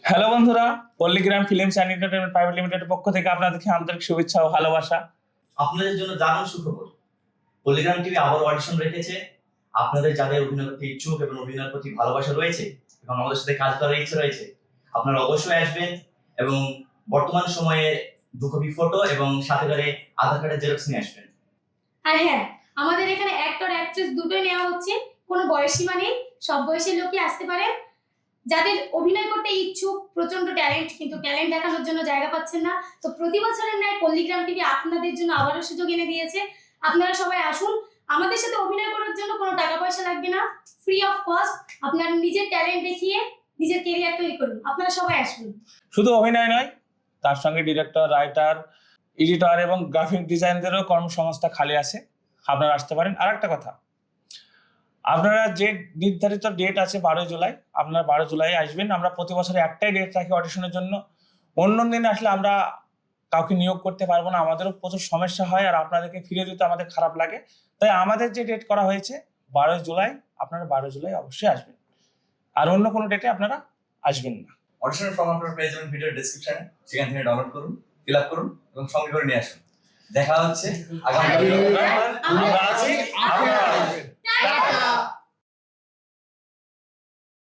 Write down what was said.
Hello বন্ধুরা, পল্লিগ্রাম films and entertainment private লিমিটেডের পক্ষ থেকে আপনাদেরকে আন্তরিক শুভেচ্ছা ও ভালোবাসা। আপনাদের জন্য দারুণ সুখবর। পল্লিগ্রাম টিভি আবার অডিশন রেখেছে। আপনাদের যাদের অভিনয় করতে ইচ্ছুক এবং অভিনয়ের প্রতি ভালোবাসা রয়েছে এবং আমাদের সাথে কাজ করার ইচ্ছে রয়েছে, আপনারা অবশ্যই আসবেন এবং বর্তমান সময়ে 2 কপি ফটো এবং সাথে করে আধার কার্ডের জেরক্স নিয়ে আসবেন। আর হ্যাঁ, আমাদের এখানে অ্যাক্টর অ্যাক্ট্রেস দুটোই নেওয়া হচ্ছে, কোনো বয়সীমা নেই, সব বয়সের লোকই আসতে পারে। যাদের অভিনয় করতে ইচ্ছুক, প্রচন্ড ট্যালেন্ট, কিন্তু ট্যালেন্ট দেখানোর জন্য জায়গা পাচ্ছেন না, তো প্রতি বছরের ন্যায় পল্লিগ্রাম টিভি আপনাদের জন্য আবারও সুযোগ এনে দিয়েছে। আপনারা সবাই আসুন, আমাদের সাথে অভিনয় করার জন্য কোনো টাকা পয়সা লাগবে না, ফ্রি অফ কস্ট। আপনার নিজের ট্যালেন্ট দেখিয়ে নিজের কেরিয়ার তৈরি করুন। আপনারা সবাই আসুন। শুধু অভিনয় নয়, তার সঙ্গে ডিরেক্টর, রাইটার, এডিটর এবং গ্রাফিক ডিজাইনদেরও কর্মসংস্থা খালি আছে, আপনারা আসতে পারেন। আর একটা কথা, আপনারা যে নির্ধারিত ডেট আছে 12 জুলাই, আপনারা 12 জুলাই আসবেন। আমরা প্রতি বছর একটাই ডেট রাখি অডিশনের জন্য। অন্য দিনে আসলে আমরা কাউকে নিয়োগ করতে পারবো না, আমাদেরও প্রচুর সমস্যা হয়, আর আপনাদেরকে ফিরে দিতে আমাদের খারাপ লাগে। তাই আমাদের যে ডেট করা হয়েছে 12 জুলাই, আপনারা 12 জুলাই অবশ্যই আসবেন, আর অন্য কোনো ডেটে আপনারা আসবেন না। অডিশনের ফর্ম আপনারা পেয়ে যাবেন ভিডিওর ডেসক্রিপশনে, সেখান থেকে ডাউনলোড করুন, ফিল আপ করুন এবং সঙ্গে করে নিয়ে আসুন। দেখা হচ্ছে আগামী আমরা আছি, আপনারা আসবেন। টাটা।